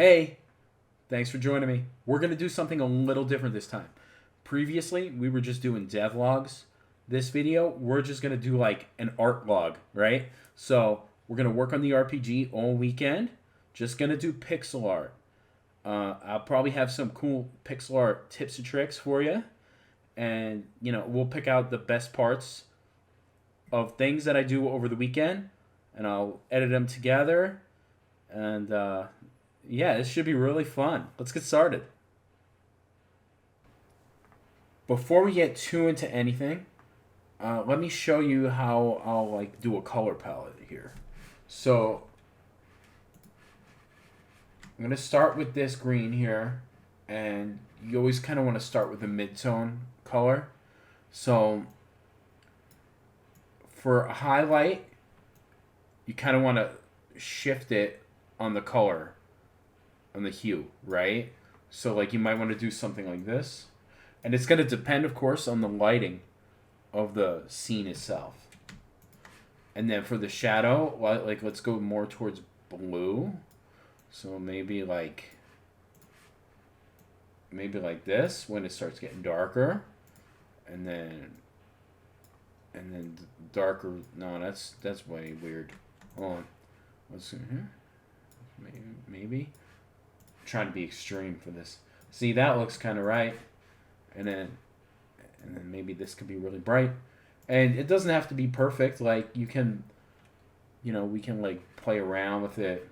Hey, thanks for joining me. We're going to do something a little different this time. Previously, we were just doing devlogs. This video, we're just going to do like an art log, right? So we're going to work on the RPG all weekend. Just going to do pixel art. I'll probably have some cool pixel art tips and tricks for you. And, we'll pick out the best parts of things that I do over the weekend. And I'll edit them together. And, yeah, this should be really fun. Let's get started. Before we get too into anything, let me show you how I'll do a color palette here. So I'm gonna start with this green here, and you always kind of want to start with a mid-tone color. So for a highlight, you kind of want to shift it on the color, on the hue, right? So like you might want to do something like this. And it's going to depend, of course, on the lighting of the scene itself. And then for the shadow, like let's go more towards blue. So maybe like this when it starts getting darker. And then darker. No, that's way weird. Hold on. Let's see here. Maybe. I'm trying to be extreme for this. See, that looks kind of right. And then maybe this could be really bright. And it doesn't have to be perfect. Like you can, we can like play around with it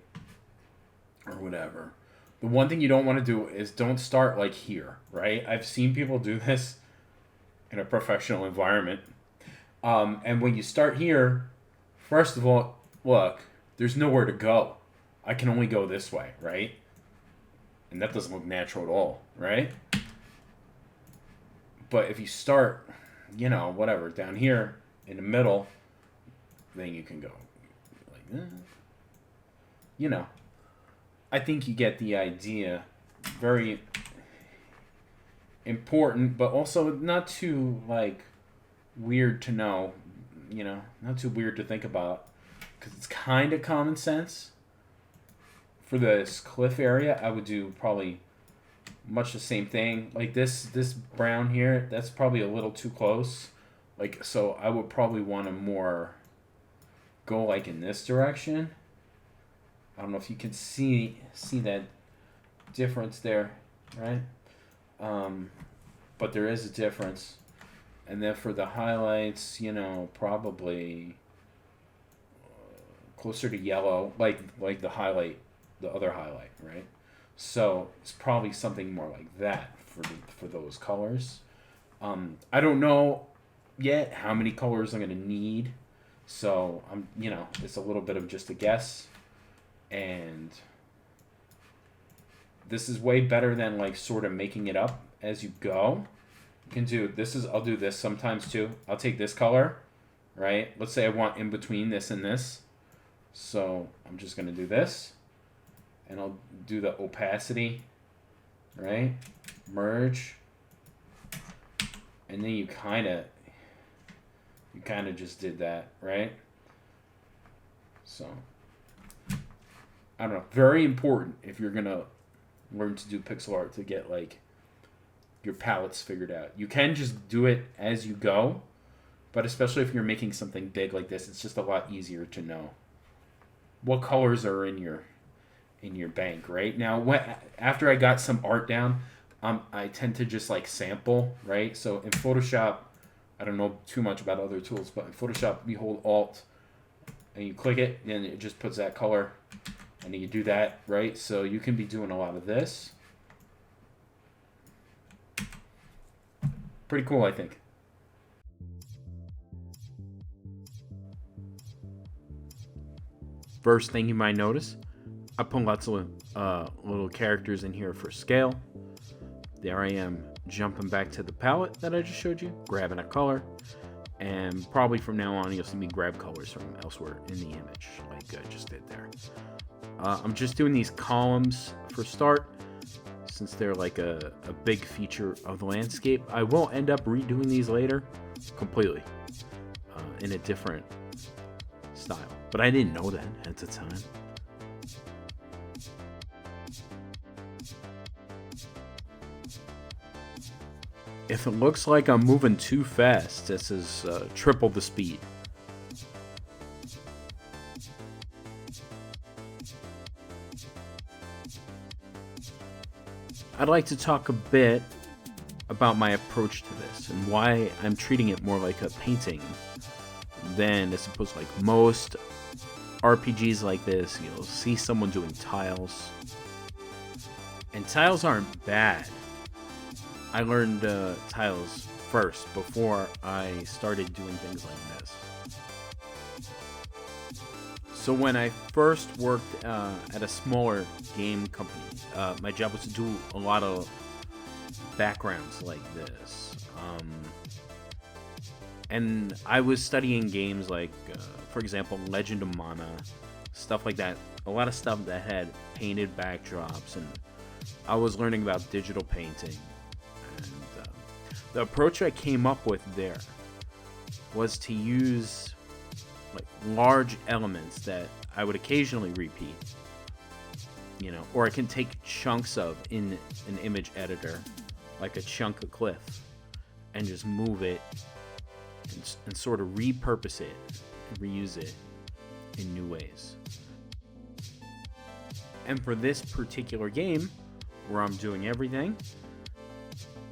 or whatever. The one thing you don't want to do is don't start like here, right? I've seen people do this in a professional environment. And when you start here, first of all, look, there's nowhere to go. I can only go this way, right? And that doesn't look natural at all, right? But if you start, whatever, down here in the middle, then you can go like that. I think you get the idea. Very important, but also not too, weird to know, not too weird to think about, because it's kind of common sense. For this cliff area, I would do probably much the same thing. Like this brown here, that's probably a little too close. So I would probably want to more go like in this direction. I don't know if you can see that difference there, right? But there is a difference. And then for the highlights, probably closer to yellow, like the highlight, the other highlight, right? So it's probably something more like that for those colors. I don't know yet how many colors I'm gonna need, so it's a little bit of just a guess. And this is way better than sort of making it up as you go. You can do this. I'll do this sometimes too. I'll take this color, right? Let's say I want in between this and this, so I'm just gonna do this. And I'll do the opacity, right? Merge. And then you kind of just did that, right? So, I don't know. Very important if you're going to learn to do pixel art to get your palettes figured out. You can just do it as you go, but especially if you're making something big like this, it's just a lot easier to know what colors are in your bank. Right now, after I got some art down, I tend to just sample, right? So in Photoshop, I don't know too much about other tools, but in Photoshop you hold Alt and you click it and it just puts that color, and then you do that, right? So you can be doing a lot of this. Pretty cool, I think. First thing you might notice, I put lots of little characters in here for scale. There I am jumping back to the palette that I just showed you, grabbing a color, and probably from now on you'll see me grab colors from elsewhere in the image like I just did there. I'm just doing these columns for start since they're a big feature of the landscape. I will end up redoing these later completely in a different style, but I didn't know that at the time. If it looks like I'm moving too fast, this is triple the speed. I'd like to talk a bit about my approach to this and why I'm treating it more like a painting than as opposed to like most RPGs like this. You'll see someone doing tiles, and tiles aren't bad. I learned tiles first before I started doing things like this. So when I first worked at a smaller game company, my job was to do a lot of backgrounds like this. And I was studying games like, for example, Legend of Mana, stuff like that. A lot of stuff that had painted backdrops, and I was learning about digital painting. And the approach I came up with there was to use like large elements that I would occasionally repeat, or I can take chunks of in an image editor, like a chunk of cliff, and just move it and sort of repurpose it and reuse it in new ways. And for this particular game, where I'm doing everything,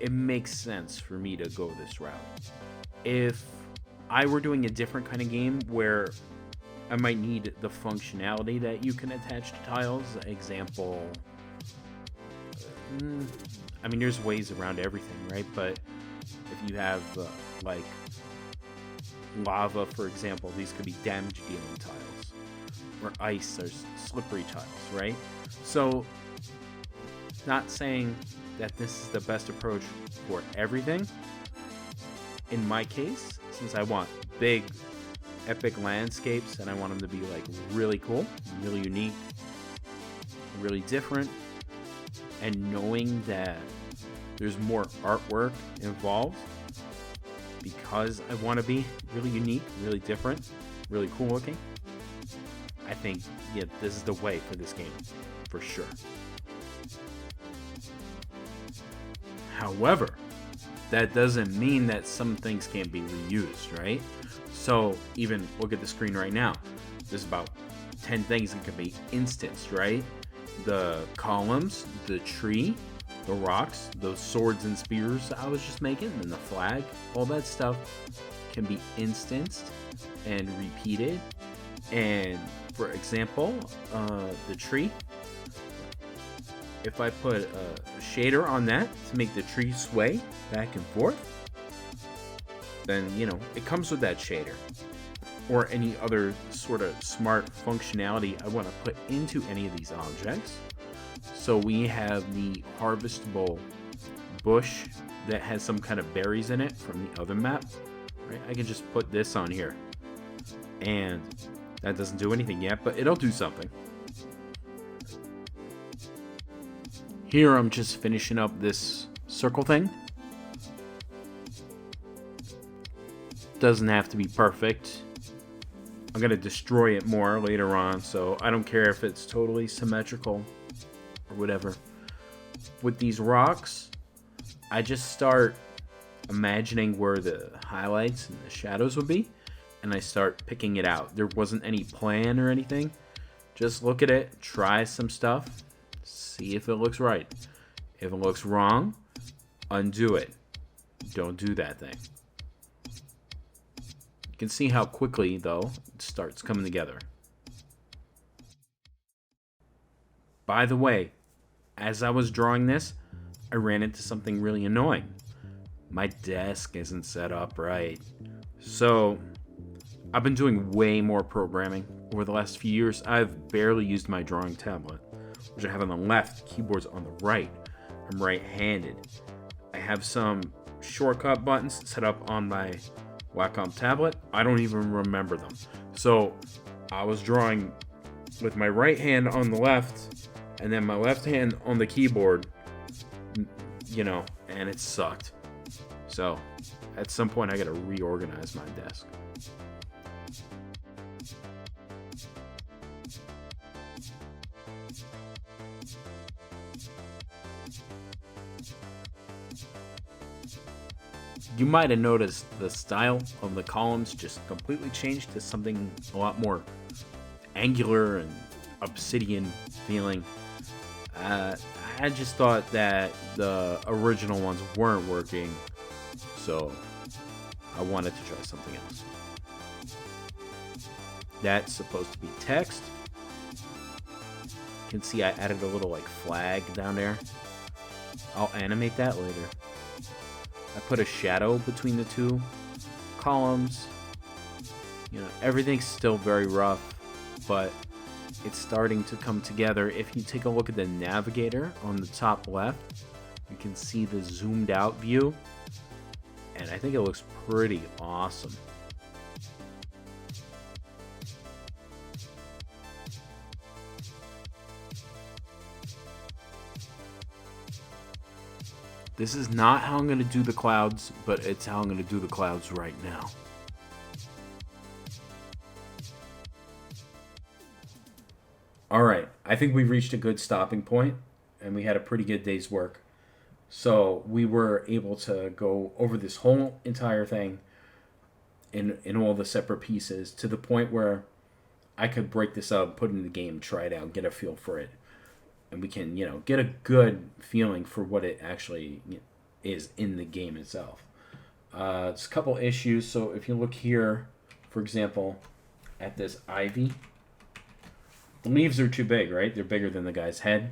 it makes sense for me to go this route. If I were doing a different kind of game where I might need the functionality that you can attach to tiles, example, there's ways around everything, right? But if you have like lava, for example, these could be damage dealing tiles, or ice or slippery tiles, right? So, not saying that this is the best approach for everything. In my case, since I want big, epic landscapes and I want them to be like really cool, really unique, really different, and knowing that there's more artwork involved because I want to be really unique, really different, really cool looking, I think, this is the way for this game, for sure. However, that doesn't mean that some things can't be reused, right? So even look at the screen right now. There's about 10 things that can be instanced, right? The columns, the tree, the rocks, those swords and spears I was just making, and the flag, all that stuff can be instanced and repeated. And for example, the tree, if I put a shader on that to make the tree sway back and forth, then, it comes with that shader. Or any other sort of smart functionality I want to put into any of these objects. So we have the harvestable bush that has some kind of berries in it from the other map, right? I can just put this on here. And that doesn't do anything yet, but it'll do something. Here I'm just finishing up this circle thing. Doesn't have to be perfect. I'm going to destroy it more later on, so I don't care if it's totally symmetrical or whatever. With these rocks, I just start imagining where the highlights and the shadows would be, and I start picking it out. There wasn't any plan or anything. Just look at it, try some stuff, see if it looks right. If it looks wrong, undo it. Don't do that thing. You can see how quickly, though, it starts coming together. By the way, as I was drawing this, I ran into something really annoying. My desk isn't set up right. So, I've been doing way more programming. Over the last few years, I've barely used my drawing tablet, which I have on the left, keyboard's on the right. I'm right-handed. I have some shortcut buttons set up on my Wacom tablet. I don't even remember them. So I was drawing with my right hand on the left and then my left hand on the keyboard, and it sucked. So at some point I gotta reorganize my desk. You might have noticed the style of the columns just completely changed to something a lot more angular and obsidian feeling. I just thought that the original ones weren't working, so I wanted to try something else. That's supposed to be text. You can see I added a little like flag down there. I'll animate that later. I put a shadow between the two columns. You know, everything's still very rough, but it's starting to come together. If you take a look at the navigator on the top left, you can see the zoomed out view, and I think it looks pretty awesome. This is not how I'm going to do the clouds, but it's how I'm going to do the clouds right now. Alright, I think we've reached a good stopping point, and we had a pretty good day's work. So we were able to go over this whole entire thing in all the separate pieces to the point where I could break this up, put it in the game, try it out, get a feel for it. And we can, get a good feeling for what it actually is in the game itself. It's a couple issues. So if you look here, for example, at this ivy, the leaves are too big, right? They're bigger than the guy's head.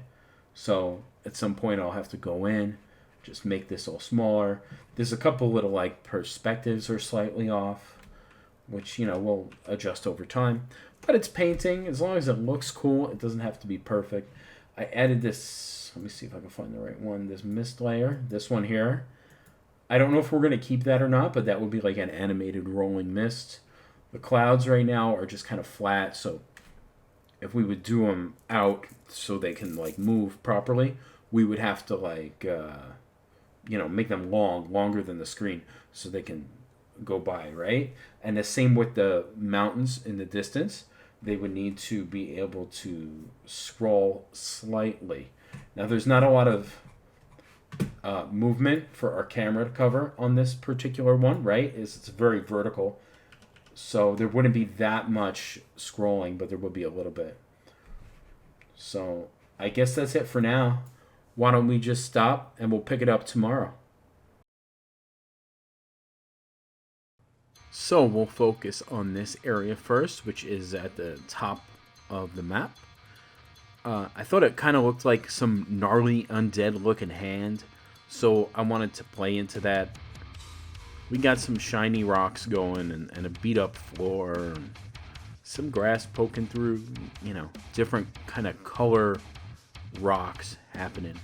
So at some point I'll have to go in, just make this all smaller. There's a couple little like perspectives are slightly off, which, we'll adjust over time. But it's painting. As long as it looks cool, it doesn't have to be perfect. I added this, let me see if I can find the right one, this mist layer, this one here. I don't know if we're going to keep that or not, but that would be like an animated rolling mist. The clouds right now are just kind of flat, so if we would do them out so they can like move properly, we would have to like, make them longer than the screen so they can go by, right? And the same with the mountains in the distance. They would need to be able to scroll slightly. Now, there's not a lot of movement for our camera to cover on this particular one, right? It's very vertical. So there wouldn't be that much scrolling, but there would be a little bit. So I guess that's it for now. Why don't we just stop and we'll pick it up tomorrow. So we'll focus on this area first, which is at the top of the map. I thought it kind of looked like some gnarly undead looking hand, so I wanted to play into that. We got some shiny rocks going and a beat up floor, and some grass poking through, different kind of color rocks happening.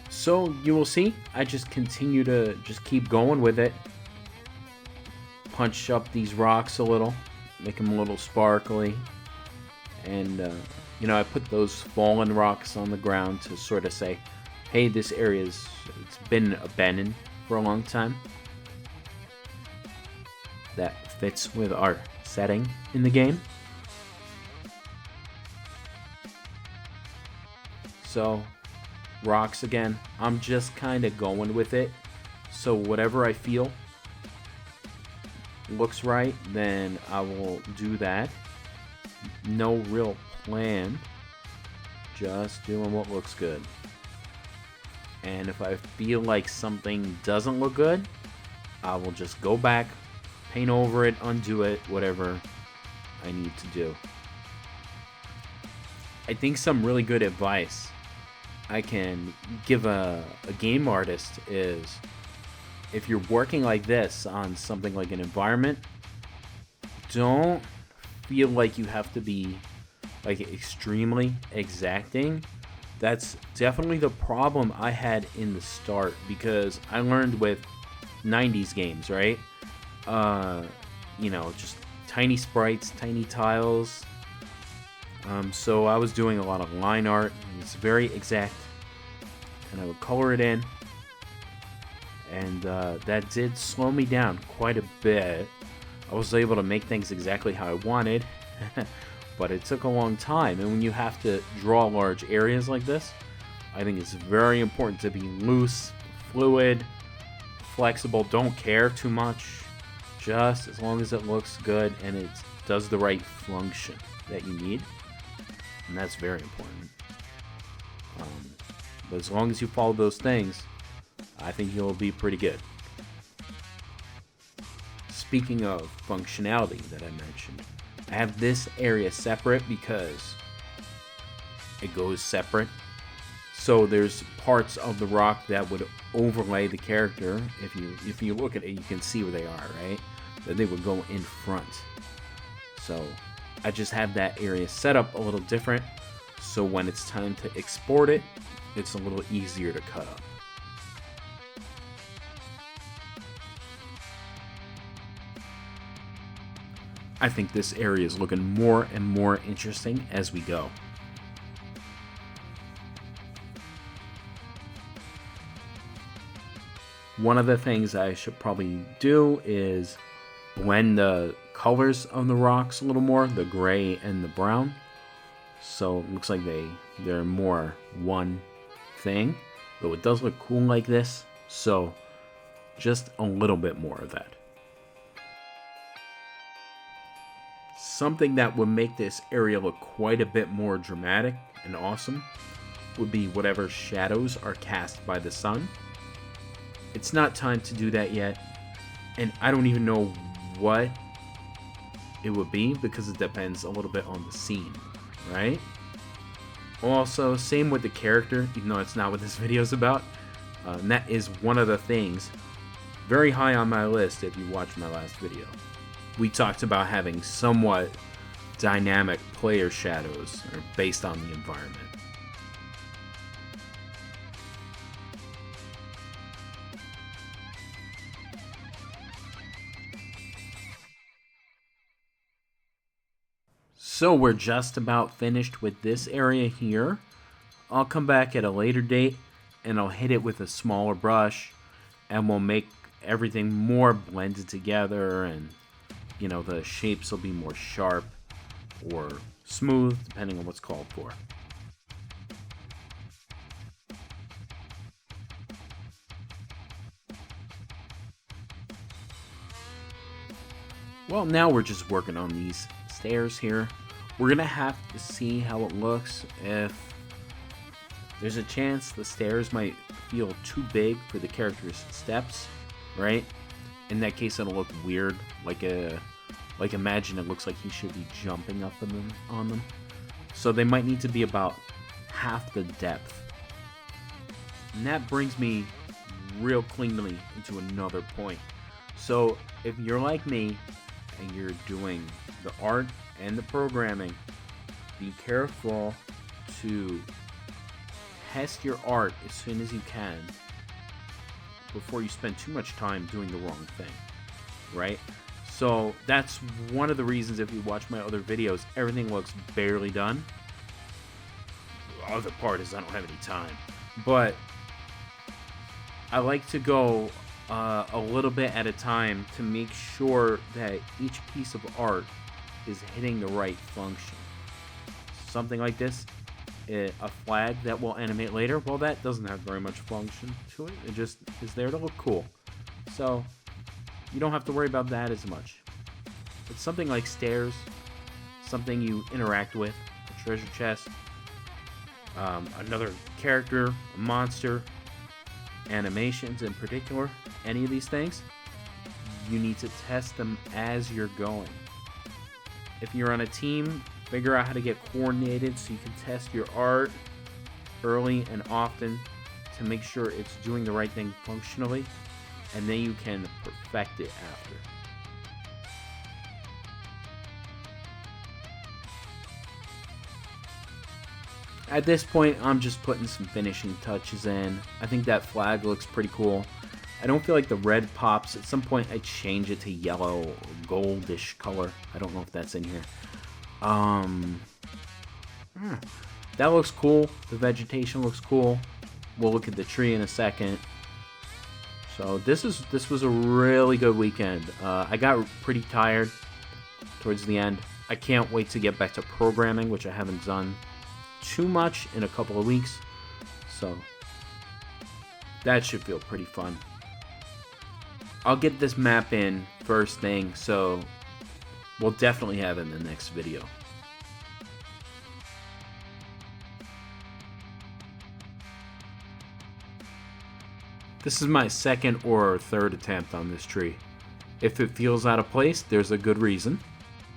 So you will see, I just continue to just keep going with it. Punch up these rocks a little, make them a little sparkly. And, I put those fallen rocks on the ground to sort of say, hey, this area's it's been abandoned for a long time. That fits with our setting in the game. So rocks again, I'm just kind of going with it, so whatever I feel looks right, then I will do that. No real plan, just doing what looks good. And if I feel like something doesn't look good, I will just go back, paint over it, undo it, whatever I need to do. I think some really good advice I can give a game artist is, if you're working like this on something like an environment, don't feel like you have to be like extremely exacting. That's definitely the problem I had in the start, because I learned with 90s games, right? Just tiny sprites, tiny tiles. So I was doing a lot of line art. It's very exact, and I would color it in, and that did slow me down quite a bit. I was able to make things exactly how I wanted, but it took a long time. And when you have to draw large areas like this, I think it's very important to be loose, fluid, flexible. Don't care too much. Just as long as it looks good and it does the right function that you need. And that's very important. But as long as you follow those things, I think you'll be pretty good. Speaking of functionality that I mentioned, I have this area separate because it goes separate. So there's parts of the rock that would overlay the character. If you look at it, you can see where they are, right? That they would go in front. So I just have that area set up a little different. So when it's time to export it, it's a little easier to cut up. I think this area is looking more and more interesting as we go. One of the things I should probably do is blend the colors of the rocks a little more, the gray and the brown. So it looks like they're more one thing, though it does look cool like this. So just a little bit more of that. Something that would make this area look quite a bit more dramatic and awesome would be whatever shadows are cast by the sun. It's not time to do that yet, and I don't even know what it would be because it depends a little bit on the scene, right? Also, same with the character, even though it's not what this video is about. And that is one of the things very high on my list if you watched my last video. We talked about having somewhat dynamic player shadows based on the environment. So we're just about finished with this area here. I'll come back at a later date and I'll hit it with a smaller brush and we'll make everything more blended together, and you know, the shapes will be more sharp or smooth depending on what's called for. Well, now we're just working on these stairs here. We're gonna have to see how it looks. If there's a chance the stairs might feel too big for the character's steps, right? In that case, it'll look weird, like imagine it looks like he should be jumping up on them. So they might need to be about half the depth. And that brings me real cleanly into another point. So if you're like me and you're doing the art and the programming, be careful to test your art as soon as you can before you spend too much time doing the wrong thing, right? So that's one of the reasons, if you watch my other videos, everything looks barely done. The other part is I don't have any time. But I like to go a little bit at a time to make sure that each piece of art is hitting the right function. Something like this, a flag that will animate later, well, that doesn't have very much function to it. It just is there to look cool. So you don't have to worry about that as much. But something like stairs, something you interact with, a treasure chest, another character, a monster, animations in particular, any of these things, you need to test them as you're going. If you're on a team, figure out how to get coordinated so you can test your art early and often to make sure it's doing the right thing functionally, and then you can perfect it after. At this point, I'm just putting some finishing touches in. I think that flag looks pretty cool. I don't feel like the red pops. At some point, I change it to yellow or goldish color. I don't know if that's in here. That looks cool. The vegetation looks cool. We'll look at the tree in a second. So this was a really good weekend. I got pretty tired towards the end. I can't wait to get back to programming, which I haven't done too much in a couple of weeks. So that should feel pretty fun. I'll get this map in first thing, so we'll definitely have it in the next video. This is my second or third attempt on this tree. If it feels out of place, there's a good reason.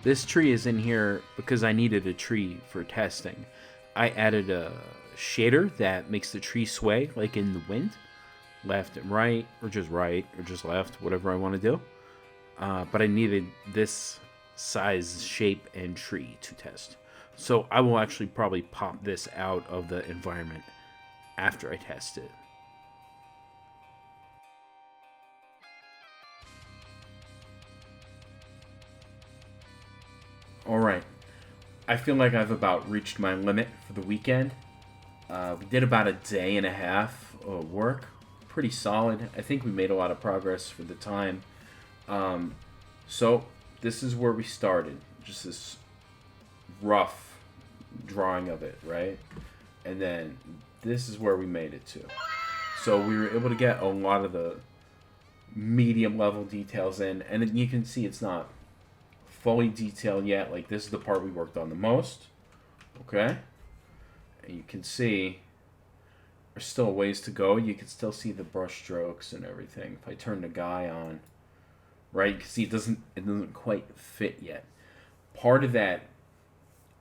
This tree is in here because I needed a tree for testing. I added a shader that makes the tree sway like in the wind, left and right, or just left, whatever I want to do. But I needed this size, shape, and tree to test. So I will actually probably pop this out of the environment after I test it. Alright, I feel like I've about reached my limit for the weekend. We did about a day and a half of work. Pretty solid. I think we made a lot of progress for the time. So, this is where we started. Just this rough drawing of it, right? And then this is where we made it to. So we were able to get a lot of the medium level details in. And you can see it's not fully detailed yet. Like, this is the part we worked on the most. Okay? And you can see there's still a ways to go. You can still see the brush strokes and everything. If I turn the guy on, right, you can see it doesn't quite fit yet. Part of that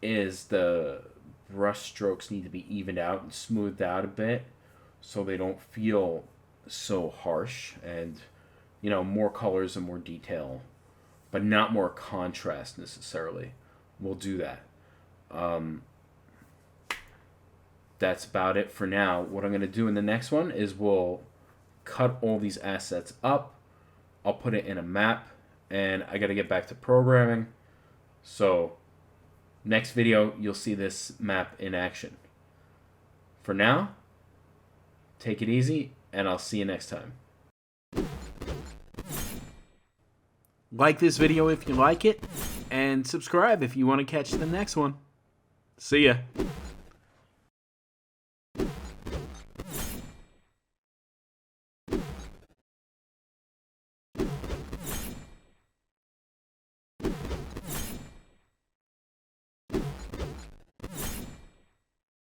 is the brush strokes need to be evened out and smoothed out a bit so they don't feel so harsh, and more colors and more detail, but not more contrast necessarily. We'll do that. That's about it for now. What I'm going to do in the next one is we'll cut all these assets up. I'll put it in a map, and I got to get back to programming. So next video, you'll see this map in action. For now, take it easy, and I'll see you next time. Like this video if you like it, and subscribe if you want to catch the next one. See ya.